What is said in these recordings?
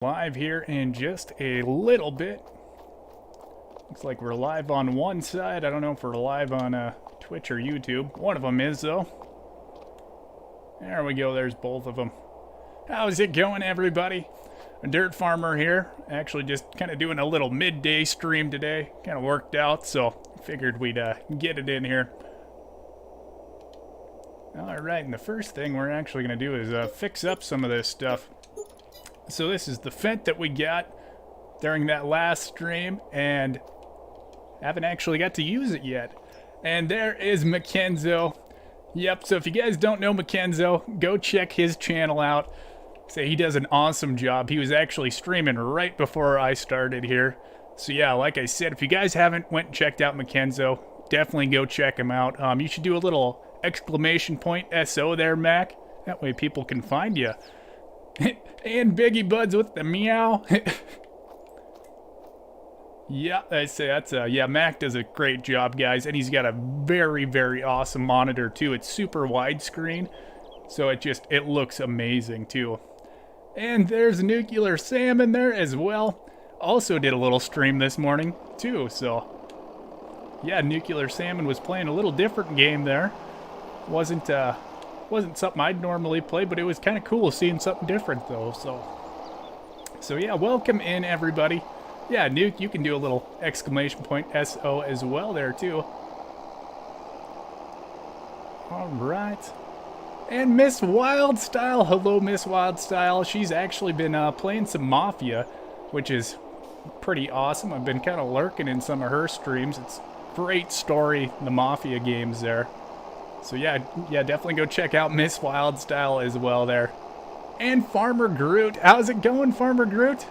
Live here in just a little bit. Looks like we're live on one side. I don't know if we're live on Twitch or YouTube. One of them is, though. There we go. There's both of them. How's it going, everybody? A Dirt Farmer here. Actually just kind of doing a little midday stream today. Kind of worked out, so figured we'd get it in here. Alright, and the first thing we're actually going to do is fix up some of this stuff. So this is the Fendt that we got during that last stream, and haven't actually got to use it yet. And there is Mackenzo. Yep, so if you guys don't know Mackenzo, go check his channel out. Say he does an awesome job. He was actually streaming right before I started here. So yeah, like I said, if you guys haven't went and checked out Mackenzo, definitely go check him out. You should do a little exclamation point SO there, Mac. That way people can find you. And Biggie Buds with the meow. Yeah, I say that's yeah, Mac does a great job, guys, and he's got a very, very awesome monitor too. It's super widescreen, so it looks amazing too. And there's Nuclear Sam in there as well. Also did a little stream this morning too, so yeah, Nuclear Salmon was playing a little different game there. Wasn't something I'd normally play, but it was kind of cool seeing something different though. So yeah, welcome in everybody. Yeah, Nuke, you can do a little exclamation point SO as well there too. All right. And Miss Wildstyle, hello Miss Wildstyle. She's actually been playing some Mafia, which is pretty awesome. I've been kind of lurking in some of her streams. It's great story, the Mafia games there. So yeah, definitely go check out Miss Wildstyle as well there. And Farmer Groot. How's it going, Farmer Groot?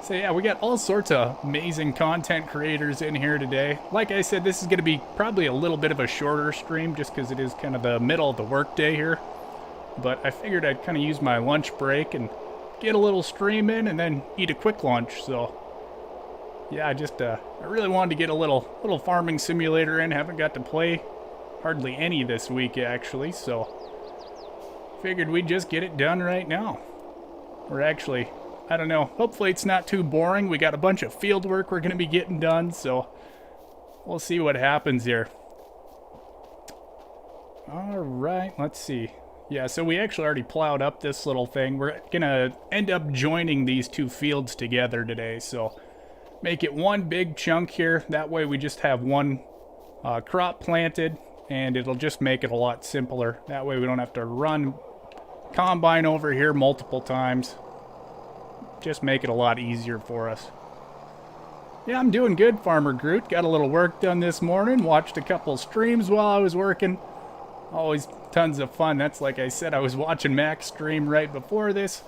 So yeah, we got all sorts of amazing content creators in here today. Like I said, this is going to be probably a little bit of a shorter stream just because it is kind of the middle of the workday here. But I figured I'd kind of use my lunch break and get a little stream in and then eat a quick lunch. So yeah, I really wanted to get a little farming simulator in. Haven't got to play hardly any this week actually, so figured we'd just get it done right now. We're actually, I don't know, hopefully it's not too boring. We got a bunch of field work we're going to be getting done, so we'll see what happens here. Alright, let's see. Yeah, so we actually already plowed up this little thing. We're going to end up joining these two fields together today, so make it one big chunk here. That way we just have one crop planted, and it'll just make it a lot simpler. That way we don't have to run combine over here multiple times. Just make it a lot easier for us. Yeah, I'm doing good, Farmer Groot. Got a little work done this morning. Watched a couple streams while I was working. Always tons of fun. That's like I said, I was watching Max stream right before this.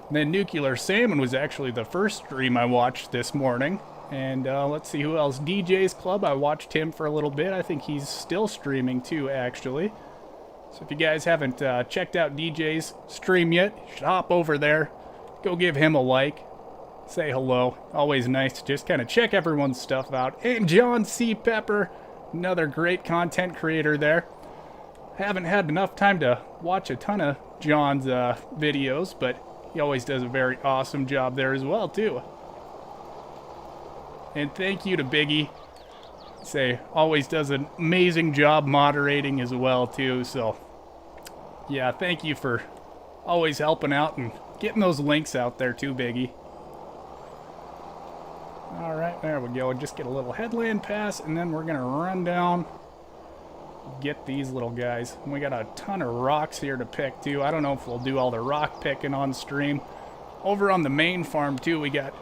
And then Nuclear Salmon was actually the first stream I watched this morning. And let's see who else. DJ's Club, I watched him for a little bit. I think he's still streaming too, actually. So if you guys haven't checked out DJ's stream yet, you should hop over there. Go give him a like. Say hello. Always nice to just kind of check everyone's stuff out. And John C. Pepper, another great content creator there. Haven't had enough time to watch a ton of John's videos, but he always does a very awesome job there as well, too. And thank you to Biggie. Say, always does an amazing job moderating as well, too. So, yeah, thank you for always helping out and getting those links out there, too, Biggie. Alright, there we go. Just get a little headland pass, and then we're going to run down, get these little guys. And we got a ton of rocks here to pick, too. I don't know if we'll do all the rock picking on stream. Over on the main farm, too, we got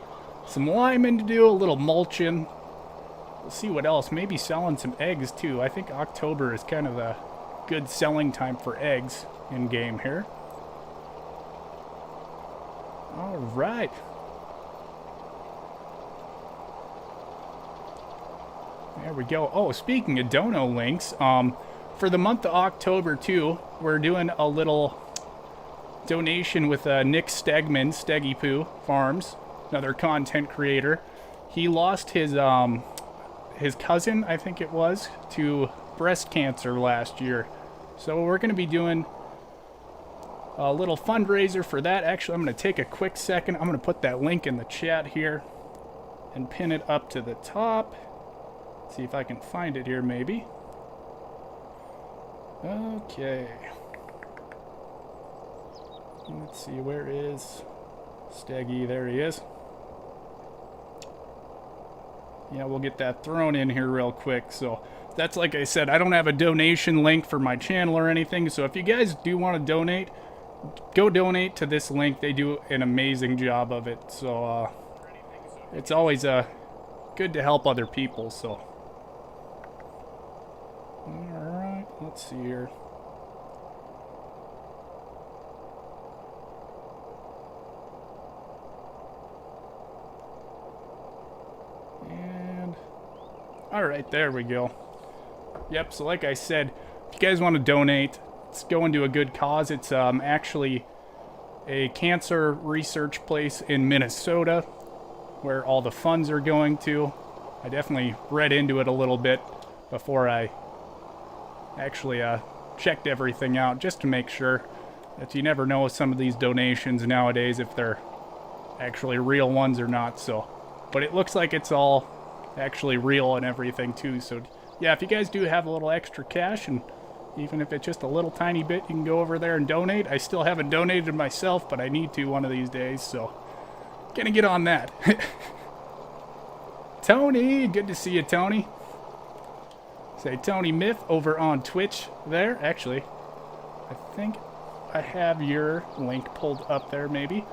some linemen to do, a little mulching. We'll see what else. Maybe selling some eggs, too. I think October is kind of a good selling time for eggs in-game here. All right. There we go. Oh, speaking of dono links, for the month of October, too, we're doing a little donation with Nick Stegman, Steggy Poo Farms, another content creator. He lost his cousin, I think it was, to breast cancer last year. So we're going to be doing a little fundraiser for that. Actually, I'm going to take a quick second. I'm going to put that link in the chat here and pin it up to the top. See if I can find it here, maybe. Okay. Let's see, where is Steggy? There he is. Yeah, we'll get that thrown in here real quick. So that's, like I said, I don't have a donation link for my channel or anything. So if you guys do want to donate, go donate to this link. They do an amazing job of it. So it's always good to help other people. So all right, let's see here. All right, there we go. Yep, so like I said, if you guys want to donate, it's going to a good cause. It's actually a cancer research place in Minnesota where all the funds are going to. I definitely read into it a little bit before I actually checked everything out, just to make sure that you never know with some of these donations nowadays if they're actually real ones or not. So, but it looks like it's all actually real and everything too. So yeah, if you guys do have a little extra cash, and even if it's just a little tiny bit, you can go over there and donate. I still haven't donated myself, but I need to one of these days, so gonna get on that. Tony, good to see you, Tony. Say Tony Myth over on Twitch there. Actually, I think I have your link pulled up there, maybe.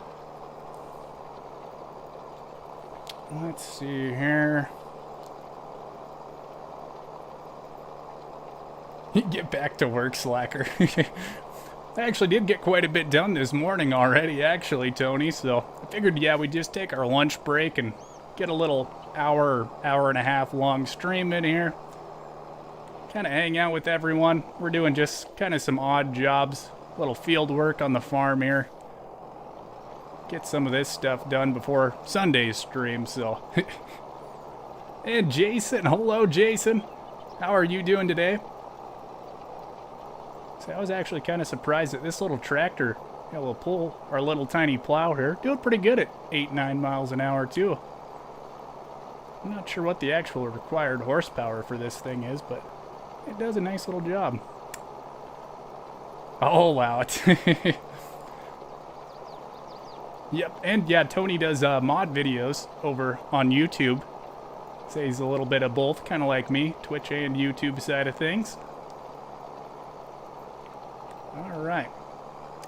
Let's see here. Get back to work, slacker. I actually did get quite a bit done this morning already, actually, Tony. So I figured, yeah, we'd just take our lunch break and get a little hour and a half long stream in here. Kind of hang out with everyone. We're doing just kind of some odd jobs, little field work on the farm here. Get some of this stuff done before Sunday's stream, so. And Jason, hello, Jason. How are you doing today? So I was actually kind of surprised that this little tractor will pull our little tiny plow here. Doing pretty good at 8-9 miles an hour too. I'm not sure what the actual required horsepower for this thing is, but it does a nice little job. Oh wow. Yep, and yeah, Tony does mod videos over on YouTube. So he's a little bit of both, kind of like me, Twitch and YouTube side of things. Alright.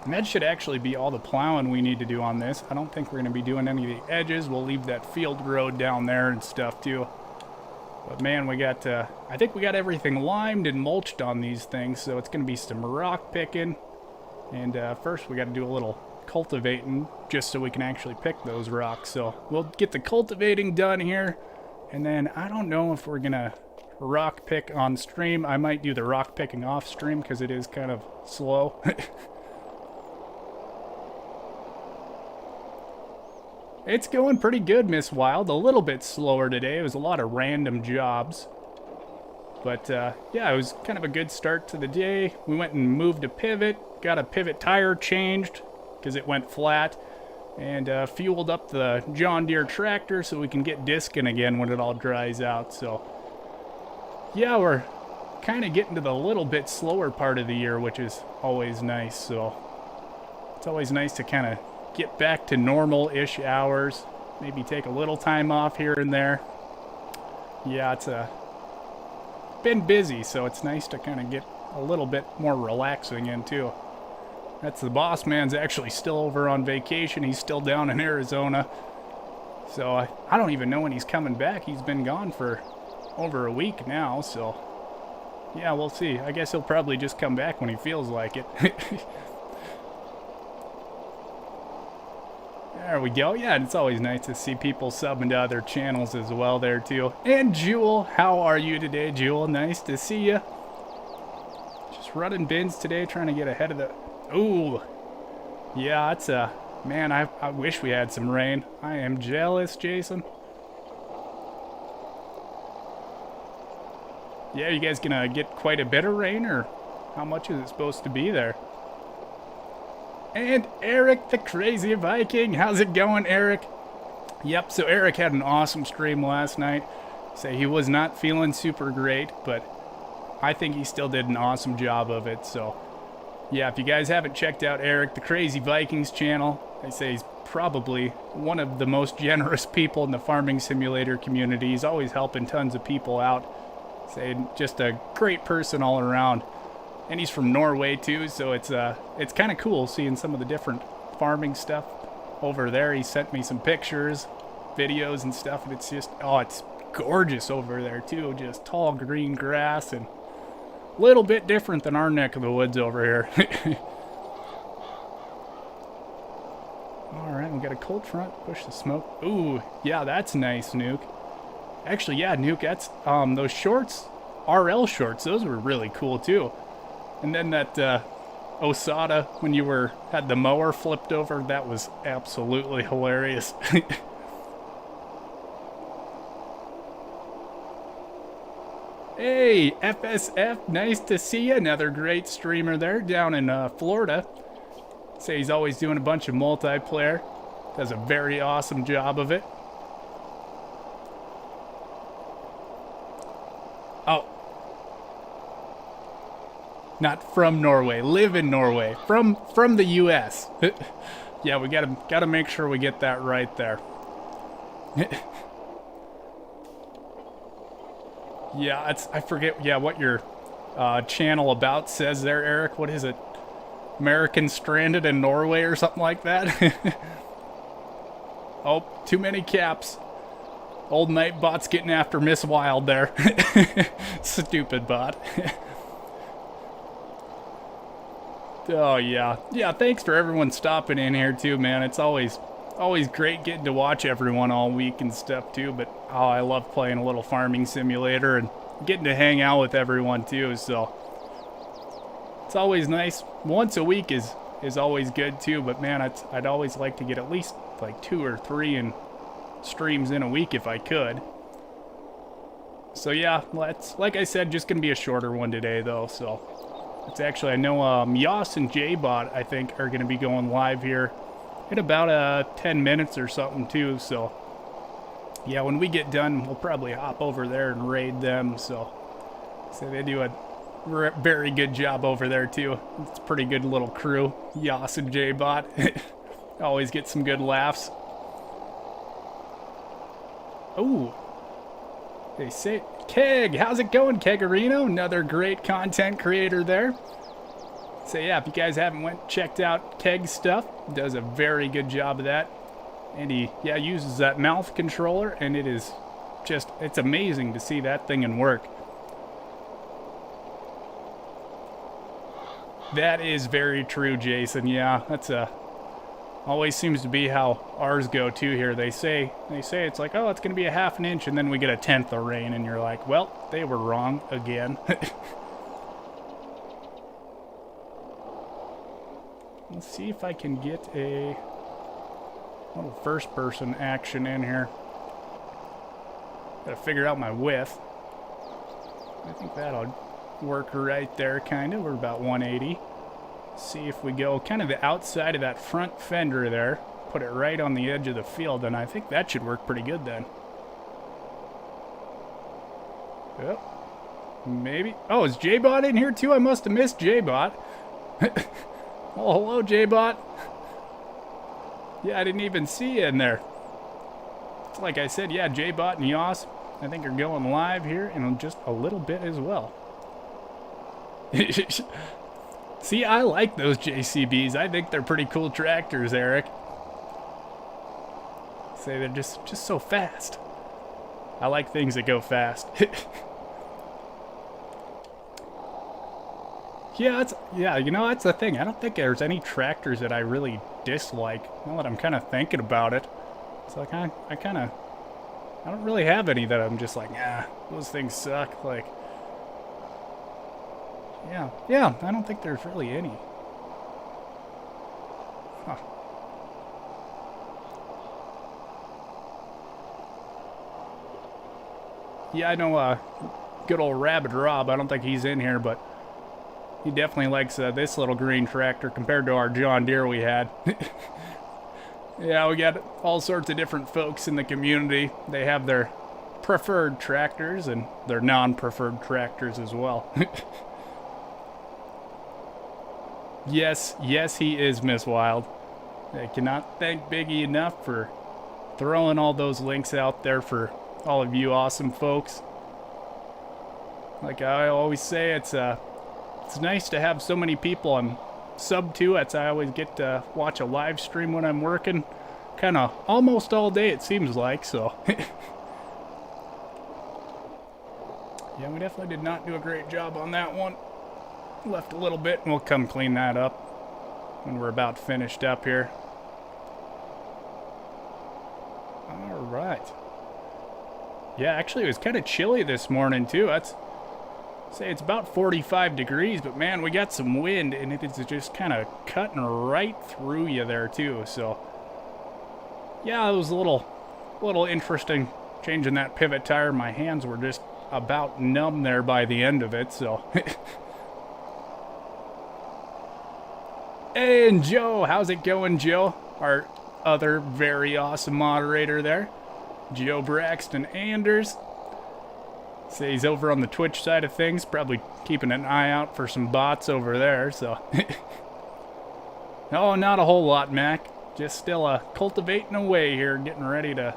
And that should actually be all the plowing we need to do on this. I don't think we're going to be doing any of the edges. We'll leave that field road down there and stuff too. But man, we got, I think we got everything limed and mulched on these things. So it's going to be some rock picking. And first we got to do a little cultivating just so we can actually pick those rocks. So we'll get the cultivating done here. And then I don't know if we're going to rock pick on stream. I might do the rock picking off stream because it is kind of slow. It's going pretty good, Miss Wild. A little bit slower today. It was a lot of random jobs. But yeah, it was kind of a good start to the day. We went and moved a pivot, got a pivot tire changed because it went flat, and fueled up the John Deere tractor so we can get discing again when it all dries out. So yeah, we're kind of getting to the little bit slower part of the year, which is always nice. So it's always nice to kind of get back to normal-ish hours, maybe take a little time off here and there. Yeah, it's been busy, so it's nice to kind of get a little bit more relaxing in too. That's the boss man's actually still over on vacation. He's still down in Arizona. So I don't even know when he's coming back. He's been gone for over a week now, so yeah, we'll see. I guess he'll probably just come back when he feels like it. There we go. Yeah, and it's always nice to see people subbing to other channels as well there too. And Jewel, how are you today, Jewel? Nice to see you. Just running bins today, trying to get ahead of the... Ooh. Yeah, it's a... Man, I wish we had some rain. I am jealous, Jason. Yeah, you guys gonna get quite a bit of rain, or how much is it supposed to be there? And Eric the Crazy Viking. How's it going, Eric? Yep, so Eric had an awesome stream last night. Say he was not feeling super great, but I think he still did an awesome job of it. So, yeah, if you guys haven't checked out Eric the Crazy Vikings channel, I say he's probably one of the most generous people in the farming simulator community. He's always helping tons of people out. Say just a great person all around. And he's from Norway too, so it's kind of cool seeing some of the different farming stuff over there. He sent me some pictures, videos and stuff, and it's just, oh, it's gorgeous over there too. Just tall green grass and a little bit different than our neck of the woods over here. All right, we got a cold front, push the smoke. Ooh, yeah, that's nice, Nuke. Actually, yeah, Nuke, that's, those shorts, RL shorts, those were really cool too. And then that Osada, when you had the mower flipped over, that was absolutely hilarious. Hey, FSF, nice to see you. Another great streamer there down in Florida. Say he's always doing a bunch of multiplayer. Does a very awesome job of it. Oh. Not from Norway. Live in Norway. From the U.S. Yeah, we gotta make sure we get that right there. Yeah, I forget. Yeah, what your channel about says there, Eric. What is it? American Stranded in Norway or something like that. Oh, too many caps. Old Nightbot's getting after Miss Wild there. Stupid bot. Oh, yeah. Yeah, thanks for everyone stopping in here, too, man. It's always great getting to watch everyone all week and stuff, too. But, oh, I love playing a little farming simulator and getting to hang out with everyone, too. So, it's always nice. Once a week is always good, too. But, man, I'd always like to get at least, like, 2 or 3 streams in a week if I could. So, yeah, like I said, just going to be a shorter one today, though, so... It's actually, I know Yas and J-Bot, I think, are going to be going live here in about 10 minutes or something, too. So, yeah, when we get done, we'll probably hop over there and raid them. So they do a very good job over there, too. It's a pretty good little crew, Yas and J-Bot. Always get some good laughs. Ooh. They say, Keg, how's it going, Kegarino? Another great content creator there. So yeah, if you guys haven't checked out Keg's stuff, does a very good job of that. And he, yeah, uses that mouth controller, and it is just, it's amazing to see that thing in work. That is very true, Jason. Yeah, that's always seems to be how ours go too here. They say it's like, oh, it's going to be a ½ an inch, and then we get a 1/10 of rain, and you're like, well, they were wrong again. Let's see if I can get a little first-person action in here. Gotta figure out my width. I think that'll work right there, kind of. We're about 180. See if we go kind of the outside of that front fender there, put it right on the edge of the field, and I think that should work pretty good then. Yep. Maybe. Oh, is J-Bot in here too? I must have missed J-Bot. Oh, hello, J-Bot. Yeah, I didn't even see you in there. It's like I said, yeah, J-Bot and Yas, I think, are going live here in just a little bit as well. See, I like those JCBs. I think they're pretty cool tractors, Eric. Say they're just so fast. I like things that go fast. Yeah, you know, that's the thing. I don't think there's any tractors that I really dislike. Now that I'm kind of thinking about it, it's like I don't really have any that I'm just like, nah, those things suck. Like, yeah, I don't think there's really any. Huh. Yeah, I know, good old Rabbit Rob, I don't think he's in here, but He definitely likes this little green tractor compared to our John Deere we had. Yeah, we got all sorts of different folks in the community. They have their preferred tractors and their non-preferred tractors as well. Yes, he is, Miss Wild. I cannot thank Biggie enough for throwing all those links out there for all of you awesome folks. Like I always say, it's nice to have so many people I'm sub to. I always get to watch a live stream when I'm working, kind of almost all day it seems like, so. Yeah, we definitely did not do a great job on that one. Left a little bit, and we'll come clean that up when we're about finished up here. All right. Yeah, actually, it was kind of chilly this morning, too. Say it's about 45 degrees, but man, we got some wind, and it is just kind of cutting right through you there, too. So, yeah, it was a little interesting changing that pivot tire. My hands were just about numb there by the end of it, so. And Joe, how's it going, Joe? Our other very awesome moderator there, Joe Braxton Anders. Say he's over on the Twitch side of things, probably keeping an eye out for some bots over there, so. Oh, not a whole lot, Mac. Just still cultivating away here, getting ready to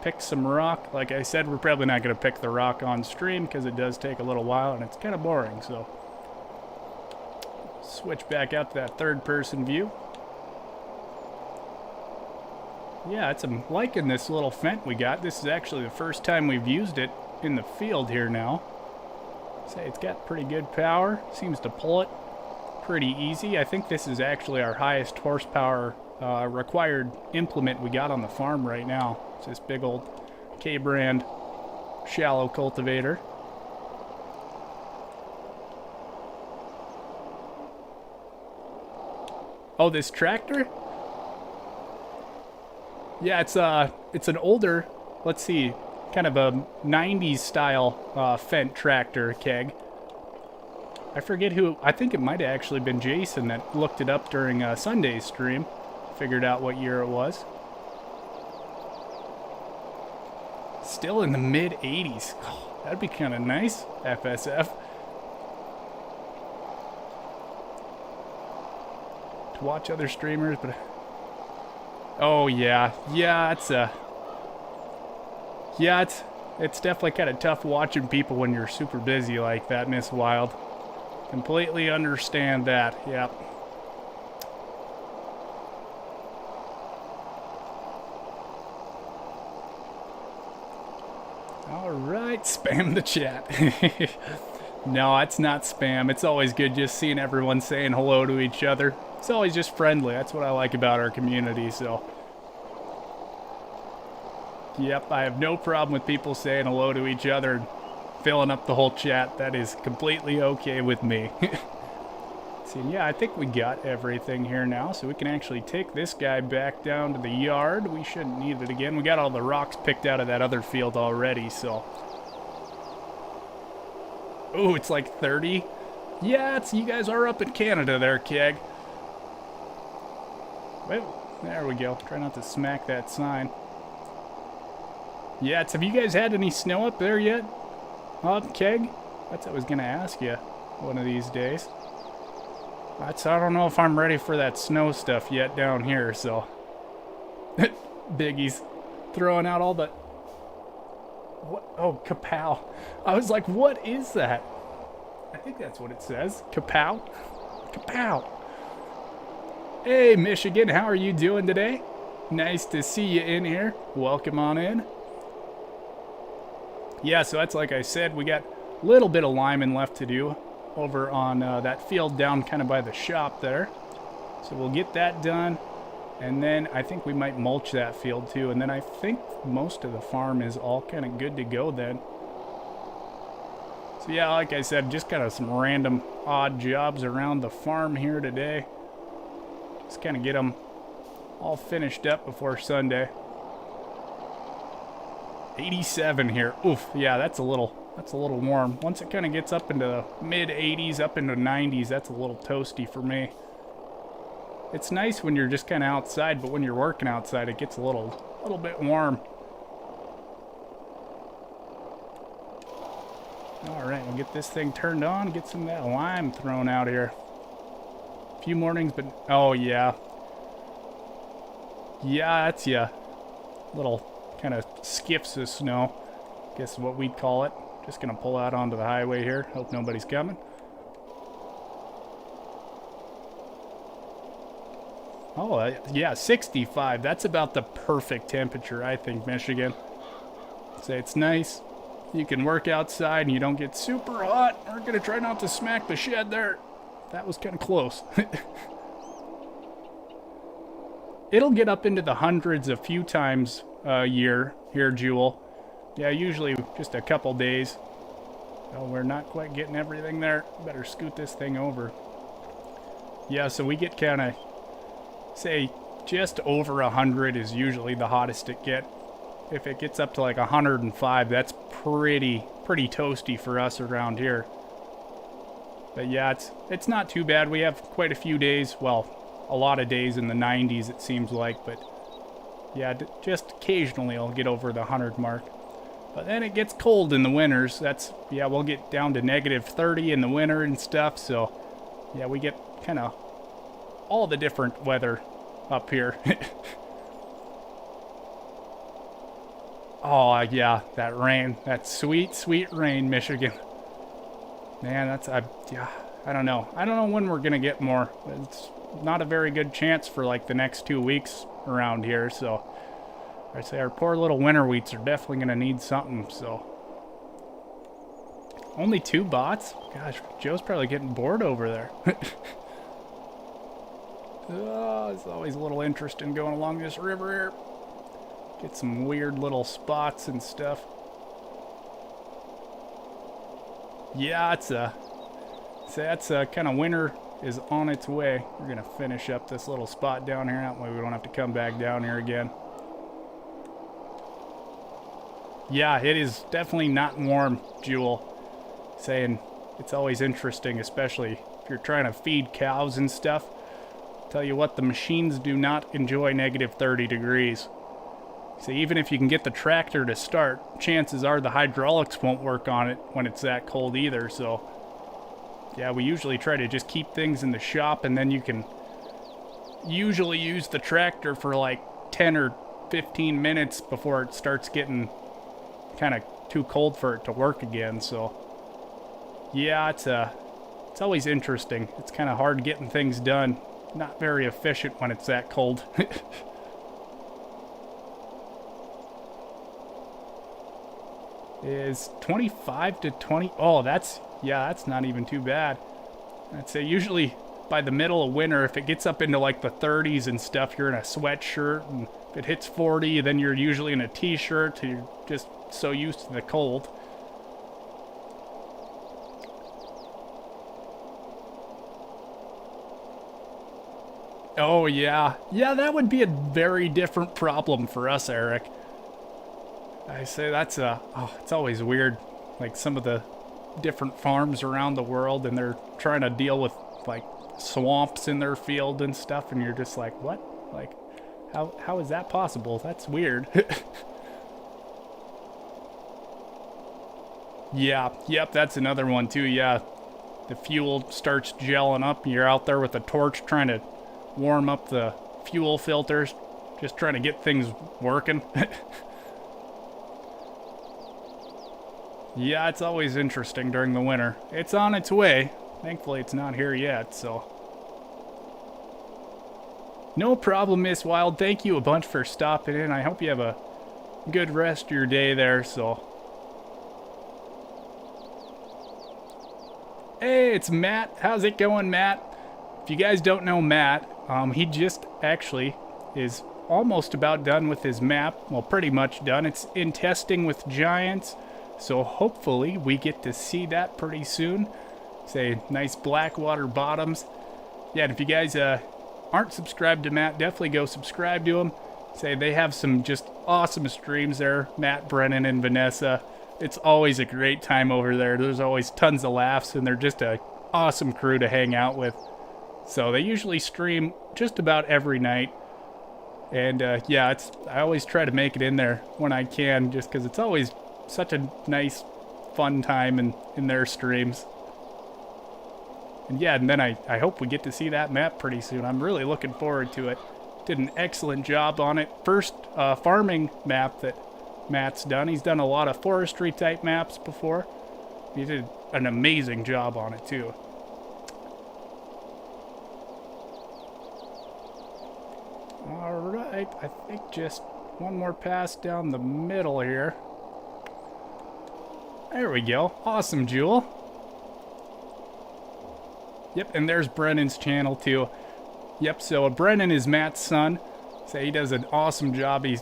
pick some rock. Like I said, we're probably not going to pick the rock on stream because it does take a little while and it's kind of boring, so. Switch back out to that third-person view. Yeah, I'm liking this little Fendt we got. This is actually the first time we've used it in the field here now. Say it's got pretty good power. Seems to pull it pretty easy. I think this is actually our highest horsepower required implement we got on the farm right now. It's this big old K-brand shallow cultivator. Oh, this tractor? Yeah, it's an older, let's see, kind of a 90s style Fendt tractor keg. I forget who, I think it might have actually been Jason that looked it up during Sunday's stream. Figured out what year it was. Still in the mid 80s. Oh, that'd be kind of nice, FSF. To watch other streamers, but oh yeah, it's definitely kind of tough watching people when you're super busy like that, Miss Wild. Completely understand that. Yep. All right, spam the chat. No, it's not spam. It's always good just seeing everyone saying hello to each other. It's always just friendly. That's what I like about our community, so. Yep, I have no problem with people saying hello to each other and filling up the whole chat. That is completely okay with me. See, yeah, I think we got everything here now, so we can actually take this guy back down to the yard. We shouldn't need it again. We got all the rocks picked out of that other field already, so. Ooh, it's like 30. Yeah, you guys are up in Canada there, Keg. Well, there we go. Try not to smack that sign. Yeah, have you guys had any snow up there yet? Keg? That's what I was going to ask you one of these days. I don't know if I'm ready for that snow stuff yet down here, so. Biggie's throwing out all the... What? Oh, kapow. I was like, what is that? I think that's what it says. Kapow? Kapow. Hey, Michigan, how are you doing today? Nice to see you in here. Welcome on in. Yeah, so that's like I said, we got a little bit of liming left to do over on that field down kind of by the shop there. So we'll get that done. And then I think we might mulch that field too. And then I think most of the farm is all kind of good to go then. So yeah, like I said, just kind of some random odd jobs around the farm here today. Just kind of get them all finished up before Sunday. 87 here. Oof, yeah, that's a little That's a little warm. Once it kind of gets up into mid 80s, up into 90s, that's a little toasty for me. It's nice when you're just kind of outside, but when you're working outside, it gets a little bit warm. All right, we'll get this thing turned on, get some of that lime thrown out here. A few mornings, but oh yeah. Yeah, that's little kind of skiffs of snow. Guess what we'd call it. Just gonna pull out onto the highway here. Hope nobody's coming. Oh, yeah, 65. That's about the perfect temperature, I think, Michigan. Say it's nice. You can work outside and you don't get super hot. We're gonna try not to smack the shed there. That was kind of close. It'll get up into the hundreds a few times a year here, Jewel. Yeah, usually just a couple days. Oh, we're not quite getting everything there. Better scoot this thing over. Yeah, so we get kind of, say, just over 100 is usually the hottest it gets. If it gets up to like 105, that's pretty toasty for us around here. But yeah, it's not too bad. We have quite a few days, well, a lot of days in the 90s it seems like, but yeah, just occasionally I'll get over the 100 mark. But then it gets cold in the winters. That's, yeah, we'll get down to negative 30 in the winter and stuff, so yeah, we get kind of all the different weather up here. Oh, yeah, that rain. That sweet, sweet rain, Michigan. Man, that's, yeah, I don't know. I don't know when we're going to get more. It's not a very good chance for, like, the next 2 weeks around here, so I'd say our poor little winter wheats are definitely going to need something, so. Only 2 bots? Gosh, Joe's probably getting bored over there. Oh, it's always a little interesting going along this river here. Get some weird little spots and stuff. Yeah, that's kind of winter is on its way. We're gonna finish up this little spot down here. That way we don't have to come back down here again. Yeah, it is definitely not warm, Jewel. Saying it's always interesting, especially if you're trying to feed cows and stuff. Tell you what, the machines do not enjoy negative 30 degrees. So even if you can get the tractor to start, chances are the hydraulics won't work on it when it's that cold either. So yeah, we usually try to just keep things in the shop, and then you can usually use the tractor for like 10 or 15 minutes before it starts getting kind of too cold for it to work again. So yeah, it's always interesting. It's kind of hard getting things done. Not very efficient when it's that cold. Is 25 to 20. Oh, that's not even too bad. I'd say usually by the middle of winter, if it gets up into like the 30s and stuff, you're in a sweatshirt, and if it hits 40, then you're usually in a t-shirt. You're just so used to the cold. Oh yeah, that would be a very different problem for us, Eric. I say that's it's always weird, like some of the different farms around the world, and they're trying to deal with like swamps in their field and stuff, and you're just like, what? Like, how is that possible? That's weird. Yeah, yep, that's another one too. Yeah, the fuel starts gelling up, and you're out there with a torch trying to warm up the fuel filters, just trying to get things working. Yeah, it's always interesting during the winter. It's on its way. Thankfully, it's not here yet, so. No problem, Miss Wild. Thank you a bunch for stopping in. I hope you have a good rest of your day there, so. Hey, it's Matt. How's it going, Matt? If you guys don't know Matt, he just actually is almost about done with his map. Well, pretty much done. It's in testing with giants. So hopefully we get to see that pretty soon. Say, nice Blackwater bottoms. Yeah, and if you guys aren't subscribed to Matt, definitely go subscribe to him. Say, they have some just awesome streams there. Matt, Brennan, and Vanessa. it's always a great time over there. There's always tons of laughs, and they're just a awesome crew to hang out with. So they usually stream just about every night. And yeah, I always try to make it in there when I can, just because it's always such a nice, fun time in their streams. And yeah, and then I hope we get to see that map pretty soon. I'm really looking forward to it. Did an excellent job on it. First farming map that Matt's done. He's done a lot of forestry type maps before. He did an amazing job on it too. Alright, I think just one more pass down the middle here. There we go. Awesome, Jewel. Yep, and there's Brennan's channel too. Yep, so Brennan is Matt's son. So he does an awesome job. He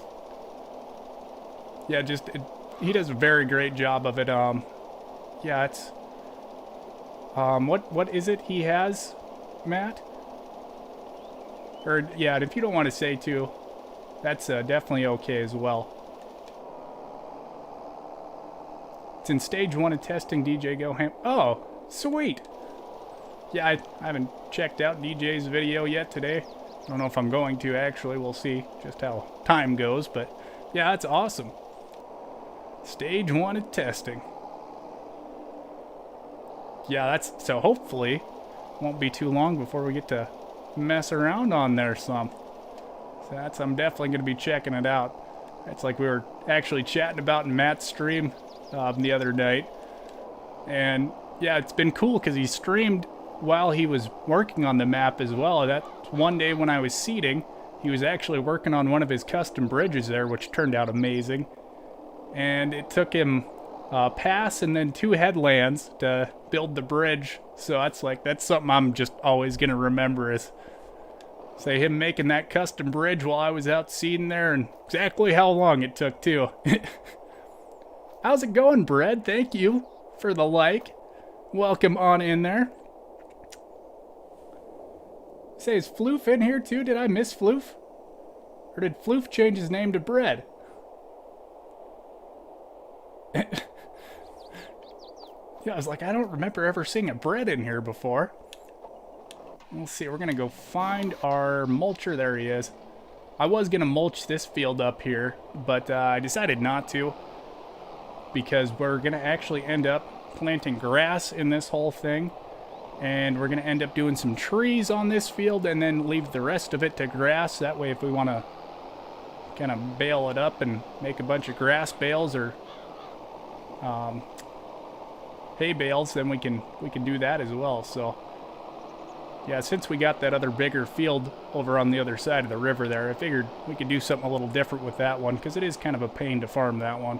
does a very great job of it. Yeah, it's what is it he has, Matt? Or yeah, if you don't want to say too, that's definitely okay as well. It's in stage 1 of testing DJ Go Ham. Oh, sweet. Yeah, I haven't checked out DJ's video yet today. I don't know if I'm going to actually. We'll see just how time goes, but yeah, that's awesome. Stage 1 of testing. Yeah, that's so hopefully won't be too long before we get to mess around on there some. So I'm definitely going to be checking it out. It's like we were actually chatting about in Matt's stream the other night. And yeah, it's been cool because he streamed while he was working on the map as well. That one day when I was seeding, he was actually working on one of his custom bridges there, which turned out amazing. And it took him a pass and then 2 headlands to build the bridge. So that's something I'm just always going to remember is say him making that custom bridge while I was out seeding there, and exactly how long it took too. How's it going, Brad? Thank you for the like. Welcome on in there. Say, is Floof in here too? Did I miss Floof? Or did Floof change his name to Bread? Yeah, I was like, I don't remember ever seeing a Bread in here before. Let's see, we're going to go find our mulcher. There he is. I was going to mulch this field up here, but I decided not to. Because we're going to actually end up planting grass in this whole thing. And we're going to end up doing some trees on this field and then leave the rest of it to grass. That way if we want to kind of bale it up and make a bunch of grass bales or hay bales, then we can do that as well. So yeah, since we got that other bigger field over on the other side of the river there, I figured we could do something a little different with that one because it is kind of a pain to farm that one.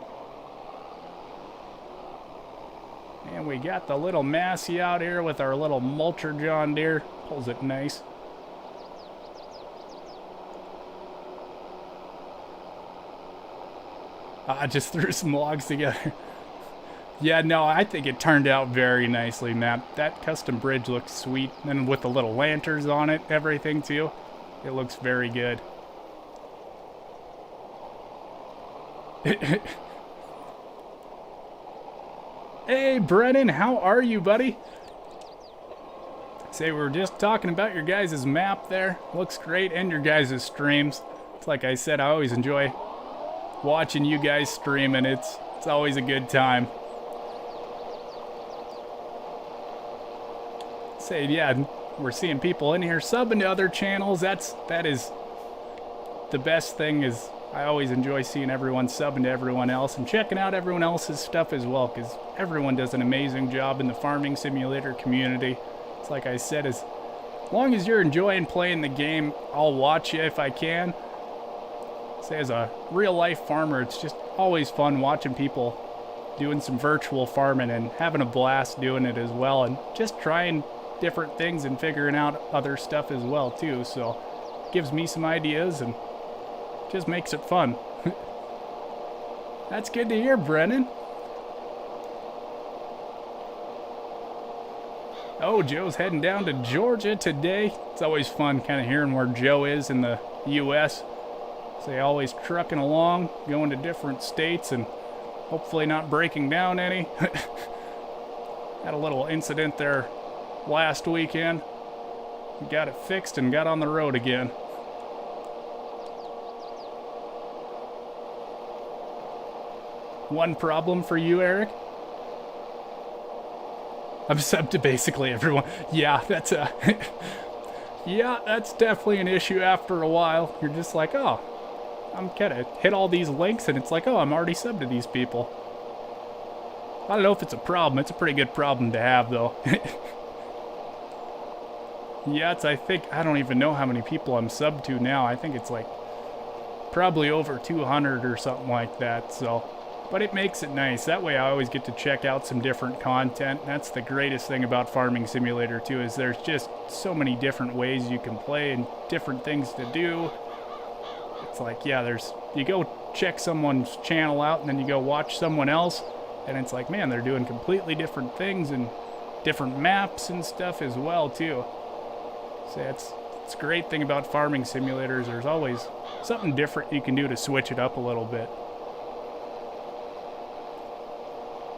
And we got the little Massey out here with our little mulcher John Deere. Pulls it nice. I just threw some logs together. Yeah, no, I think it turned out very nicely, Matt. That custom bridge looks sweet. And with the little lanterns on it, everything too. It looks very good. Hey, Brennan, how are you, buddy? Say, we were just talking about your guys' map there. Looks great, and your guys' streams. It's like I said, I always enjoy watching you guys stream, and it's always a good time. Say, yeah, we're seeing people in here subbing to other channels. That is the best thing is I always enjoy seeing everyone subbing to everyone else and checking out everyone else's stuff as well, because everyone does an amazing job in the farming simulator community. It's like I said, as long as you're enjoying playing the game, I'll watch you if I can. Say, as a real life farmer, it's just always fun watching people doing some virtual farming and having a blast doing it as well, and just trying different things and figuring out other stuff as well too. So it gives me some ideas and just makes it fun. That's good to hear, Brennan. Oh, Joe's heading down to Georgia today. It's always fun kind of hearing where Joe is in the U.S. So they always trucking along, going to different states, and Hopefully not breaking down any. Had a little incident there last weekend. Got it fixed and got on the road again. One problem for you, Eric? I'm subbed to basically everyone. Yeah, that's a... yeah, that's definitely an issue after a while. You're just like, oh, I'm gonna hit all these links and it's like, oh, I'm already subbed to these people. I don't know if it's a problem. It's a pretty good problem to have, though. Yeah, it's, I think, I don't even know how many people I'm subbed to now. I think it's like probably over 200 or something like that, so... But it makes it nice. That way I always get to check out some different content. That's the greatest thing about Farming Simulator 2, is there's just so many different ways you can play and different things to do. It's like, yeah, you go check someone's channel out and then you go watch someone else, and it's like, man, they're doing completely different things and different maps and stuff as well, too. So it's a great thing about Farming Simulators. There's always something different you can do to switch it up a little bit.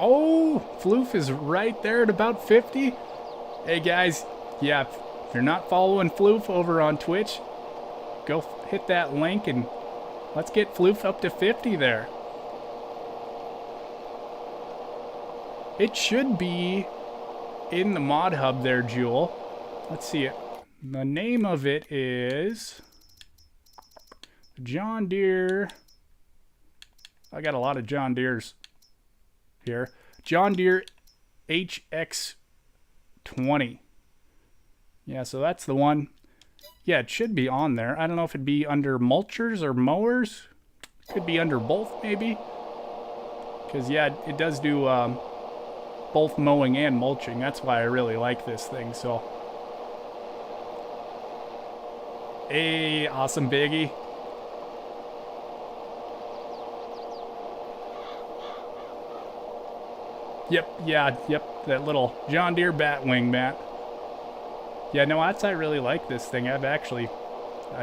Oh, Floof is right there at about 50. Hey guys, yeah, if you're not following Floof over on Twitch, go hit that link and let's get Floof up to 50 there. It should be in the mod hub there, Jewel. Let's see it. The name of it is John Deere. I got a lot of John Deeres here. John Deere HX20. Yeah, so that's the one. Yeah, it should be on there. I don't know if it'd be under mulchers or mowers. Could be under both, maybe. Because, yeah, it does do both mowing and mulching. That's why I really like this thing, so. Hey, awesome Biggie. Yep, that little John Deere Batwing, Matt. Yeah, no, I really like this thing. I